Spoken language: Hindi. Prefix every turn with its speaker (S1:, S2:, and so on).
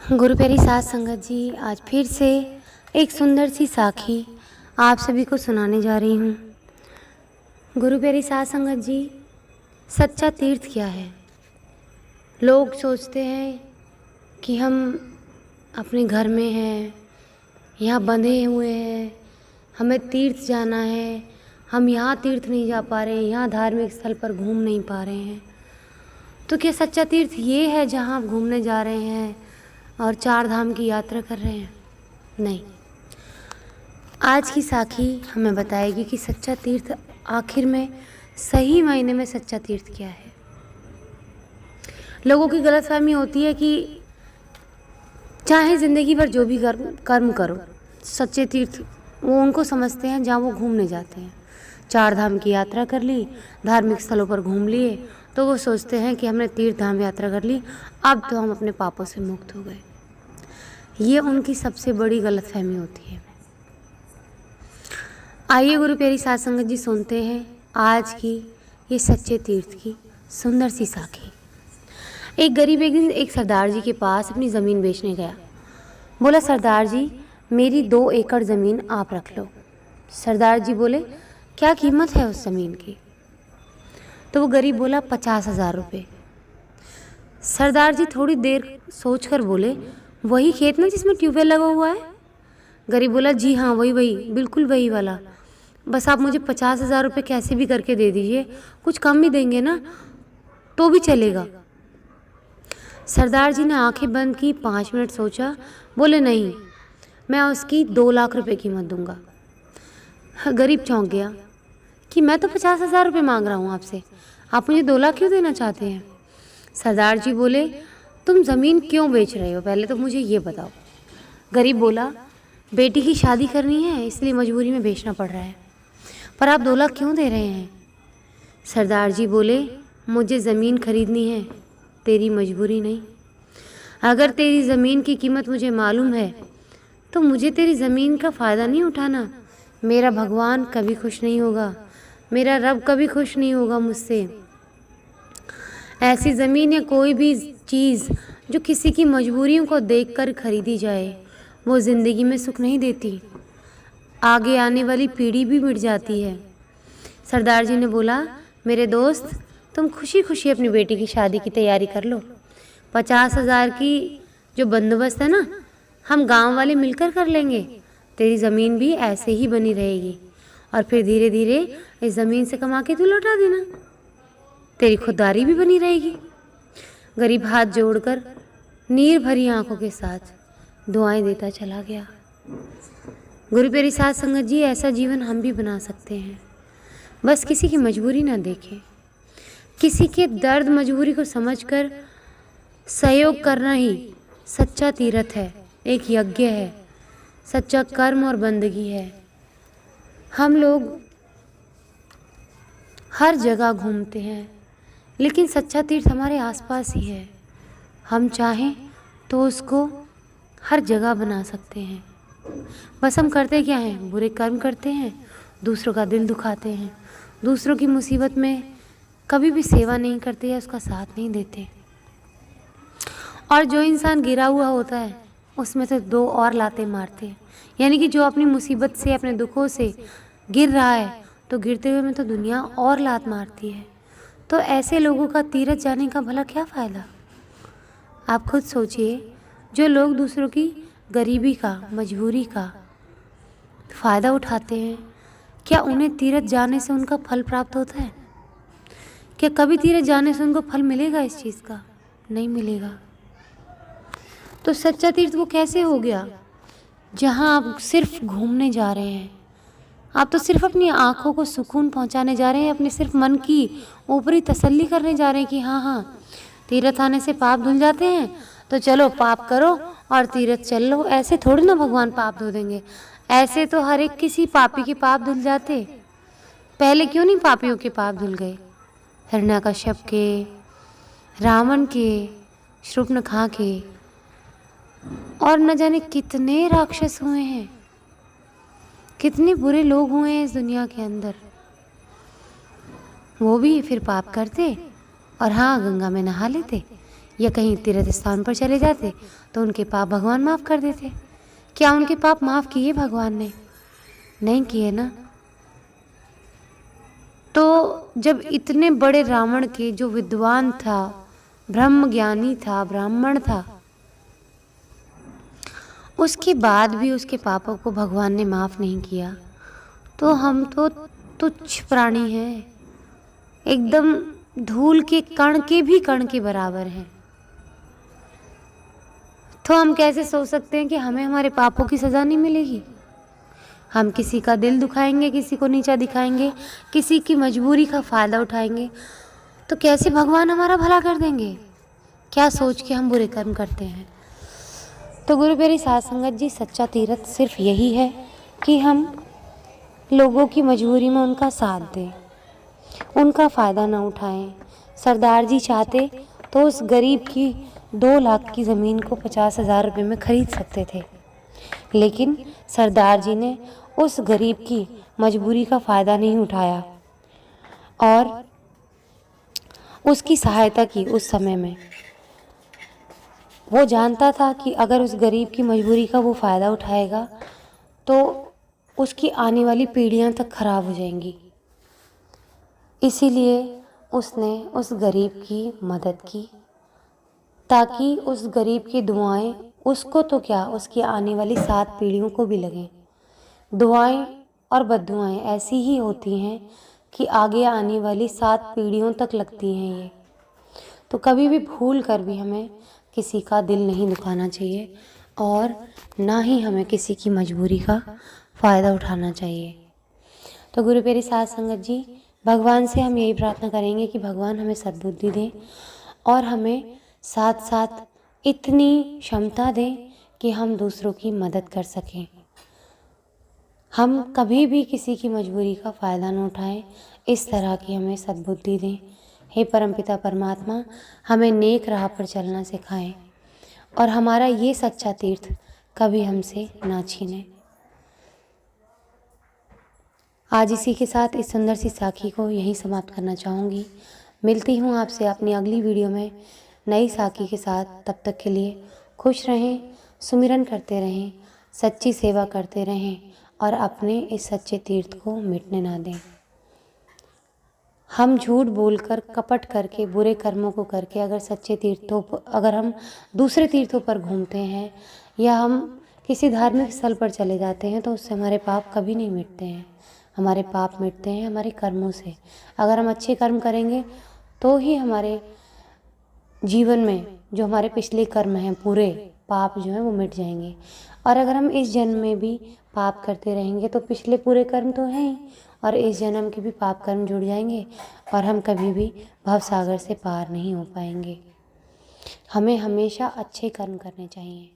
S1: गुरु प्यारी साध संगत जी, आज फिर से एक सुंदर सी साखी आप सभी को सुनाने जा रही हूँ। गुरु प्यारी साध संगत जी, सच्चा तीर्थ क्या है? लोग सोचते हैं कि हम अपने घर में हैं, यहाँ बंधे हुए हैं, हमें तीर्थ जाना है, हम यहाँ तीर्थ नहीं जा पा रहे हैं, यहाँ धार्मिक स्थल पर घूम नहीं पा रहे हैं। तो क्या सच्चा तीर्थ ये है जहाँ आप घूमने जा रहे हैं और 4 धाम की यात्रा कर रहे हैं? नहीं। आज की साखी हमें बताएगी कि सच्चा तीर्थ आखिर में सही मायने में सच्चा तीर्थ क्या है। लोगों की गलतफहमी होती है कि चाहे ज़िंदगी भर जो भी कर्म करो, सच्चे तीर्थ वो उनको समझते हैं जहाँ वो घूमने जाते हैं। 4 धाम की यात्रा कर ली, धार्मिक स्थलों पर घूम लिए, तो वो सोचते हैं कि हमने तीर्थ धाम यात्रा कर ली, अब तो हम अपने पापों से मुक्त हो गए। ये उनकी सबसे बड़ी गलतफहमी होती है। आइए गुरु प्यारी साध संगत जी, सुनते हैं आज की ये सच्चे तीर्थ की सुंदर सी साखी। एक गरीब एक दिन एक सरदार जी के पास अपनी ज़मीन बेचने गया। बोला, सरदार जी मेरी 2 एकड़ ज़मीन आप रख लो। सरदार जी बोले, क्या कीमत है उस ज़मीन की? तो वो गरीब बोला, 50,000 रुपये। सरदार जी थोड़ी देर सोचकर बोले, वही खेत ना जिसमें ट्यूबवेल लगा हुआ है? गरीब बोला, जी हाँ वही बिल्कुल वही वाला। बस आप मुझे 50,000 रुपये कैसे भी करके दे दीजिए, कुछ कम भी देंगे ना तो भी चलेगा। सरदार जी ने आंखें बंद की, 5 मिनट सोचा, बोले नहीं, मैं उसकी 2 लाख रुपए कीमत दूंगा। गरीब चौंक गया कि मैं तो 50,000 रुपये मांग रहा हूँ आपसे, आप मुझे 2 लाख क्यों देना चाहते हैं? सरदार जी बोले, तुम ज़मीन क्यों बेच रहे हो, पहले तो मुझे ये बताओ। गरीब बोला, बेटी की शादी करनी है इसलिए मजबूरी में बेचना पड़ रहा है। पर आप 2 लाख क्यों दे रहे हैं? सरदार जी बोले, मुझे ज़मीन खरीदनी है, तेरी मजबूरी नहीं। अगर तेरी ज़मीन की कीमत मुझे मालूम है तो मुझे तेरी ज़मीन का फ़ायदा नहीं उठाना। मेरा भगवान कभी खुश नहीं होगा, मेरा रब कभी खुश नहीं होगा मुझसे। ऐसी ज़मीन या कोई भी चीज़ जो किसी की मजबूरियों को देखकर खरीदी जाए, वो ज़िंदगी में सुख नहीं देती, आगे आने वाली पीढ़ी भी मिट जाती है। सरदार जी ने बोला, मेरे दोस्त तुम खुशी खुशी अपनी बेटी की शादी की तैयारी कर लो। 50,000 की जो बंदोबस्त है ना, हम गांव वाले मिलकर कर लेंगे। तेरी ज़मीन भी ऐसे ही बनी रहेगी और फिर धीरे धीरे इस ज़मीन से कमा के तू लौटा देना, तेरी खुददारी भी बनी रहेगी। गरीब हाथ जोड़कर नीर भरी आंखों के साथ दुआएं देता चला गया। गुरु प्यारी साध संगत जी, ऐसा जीवन हम भी बना सकते हैं। बस किसी की मजबूरी ना देखें, किसी के दर्द मजबूरी को समझकर सहयोग करना ही सच्चा तीर्थ है, एक यज्ञ है, सच्चा कर्म और बंदगी है। हम लोग हर जगह घूमते हैं, लेकिन सच्चा तीर्थ हमारे आसपास ही है। हम चाहें तो उसको हर जगह बना सकते हैं। बस हम करते क्या हैं? बुरे कर्म करते हैं, दूसरों का दिल दुखाते हैं, दूसरों की मुसीबत में कभी भी सेवा नहीं करते या उसका साथ नहीं देते। और जो इंसान गिरा हुआ होता है उसमें से 2 और लाते मारते हैं। यानी कि जो अपनी मुसीबत से, अपने दुखों से गिर रहा है, तो गिरते हुए में तो दुनिया और लात मारती है। तो ऐसे लोगों का तीर्थ जाने का भला क्या फ़ायदा? आप खुद सोचिए, जो लोग दूसरों की गरीबी का, मजबूरी का फ़ायदा उठाते हैं, क्या उन्हें तीर्थ जाने से उनका फल प्राप्त होता है? क्या कभी तीर्थ जाने से उनको फल मिलेगा इस चीज़ का? नहीं मिलेगा। तो सच्चा तीर्थ वो कैसे हो गया जहाँ आप सिर्फ घूमने जा रहे हैं? आप तो सिर्फ अपनी आँखों को सुकून पहुँचाने जा रहे हैं, अपने सिर्फ मन की ऊपरी तसल्ली करने जा रहे हैं कि हाँ तीर्थ आने से पाप धुल जाते हैं, तो चलो पाप करो और तीर्थ चल लो। ऐसे थोड़ी ना भगवान पाप धो देंगे। ऐसे तो हर एक किसी पापी के पाप धुल जाते। पहले क्यों नहीं पापियों के पाप धुल गए? हिरण्याकश्यप के, रावण के, शूर्पणखा के, और न जाने कितने राक्षस हुए हैं, कितने बुरे लोग हुए हैं इस दुनिया के अंदर। वो भी फिर पाप करते और हाँ गंगा में नहा लेते, या कहीं तीर्थ स्थान पर चले जाते तो उनके पाप भगवान माफ़ कर देते। क्या उनके पाप माफ़ किए भगवान ने? नहीं किए ना। तो जब इतने बड़े रावण के, जो विद्वान था, ब्रह्म ज्ञानी था, ब्राह्मण था, उसके बाद भी उसके पापों को भगवान ने माफ़ नहीं किया, तो हम तो तुच्छ प्राणी हैं, एकदम धूल के कण के भी कण के बराबर हैं। तो हम कैसे सोच सकते हैं कि हमें हमारे पापों की सज़ा नहीं मिलेगी? हम किसी का दिल दुखाएंगे, किसी को नीचा दिखाएंगे, किसी की मजबूरी का फ़ायदा उठाएंगे, तो कैसे भगवान हमारा भला कर देंगे? क्या सोच के हम बुरे कर्म करते हैं। तो गुरु प्यारी साध संगत जी, सच्चा तीर्थ सिर्फ यही है कि हम लोगों की मजबूरी में उनका साथ दें, उनका फ़ायदा ना उठाएं। सरदार जी चाहते तो उस गरीब की 2 लाख की ज़मीन को 50,000 रुपये में ख़रीद सकते थे, लेकिन सरदार जी ने उस गरीब की मजबूरी का फ़ायदा नहीं उठाया और उसकी सहायता की। उस समय में वो जानता था कि अगर उस गरीब की मजबूरी का वो फ़ायदा उठाएगा तो उसकी आने वाली पीढ़ियां तक खराब हो जाएंगी। इसीलिए उसने उस गरीब की मदद की, ताकि उस गरीब की दुआएं उसको तो क्या, उसकी आने वाली 7 पीढ़ियों को भी लगें। दुआएं और बद्दुआएं ऐसी ही होती हैं कि आगे आने वाली 7 पीढ़ियों तक लगती हैं ये। तो कभी भी भूल कर भी हमें किसी का दिल नहीं दुखाना चाहिए और ना ही हमें किसी की मजबूरी का फ़ायदा उठाना चाहिए। तो गुरु प्यारी साध संगत जी, भगवान से हम यही प्रार्थना करेंगे कि भगवान हमें सद्बुद्धि दें और हमें साथ साथ इतनी क्षमता दें कि हम दूसरों की मदद कर सकें। हम कभी भी किसी की मजबूरी का फ़ायदा न उठाएं, इस तरह की हमें सद्बुद्धि दें। हे परमपिता परमात्मा, हमें नेक राह पर चलना सिखाएं और हमारा ये सच्चा तीर्थ कभी हमसे ना छीने। आज इसी के साथ इस सुंदर सी साखी को यहीं समाप्त करना चाहूँगी। मिलती हूँ आपसे अपनी अगली वीडियो में नई साखी के साथ। तब तक के लिए खुश रहें, सुमिरन करते रहें, सच्ची सेवा करते रहें और अपने इस सच्चे तीर्थ को मिटने ना दें। हम झूठ बोलकर, कपट करके, बुरे कर्मों को करके अगर हम दूसरे तीर्थों पर घूमते हैं या हम किसी धार्मिक स्थल पर चले जाते हैं, तो उससे हमारे पाप कभी नहीं मिटते हैं। हमारे पाप मिटते हैं हमारे कर्मों से। अगर हम अच्छे कर्म करेंगे तो ही हमारे जीवन में जो हमारे पिछले कर्म हैं, पूरे पाप जो हैं वो मिट जाएंगे। और अगर हम इस जन्म में भी पाप करते रहेंगे तो पिछले पूरे कर्म तो हैं ही, और इस जन्म के भी पाप कर्म जुड़ जाएंगे और हम कभी भी भवसागर से पार नहीं हो पाएंगे। हमें हमेशा अच्छे कर्म करने चाहिए।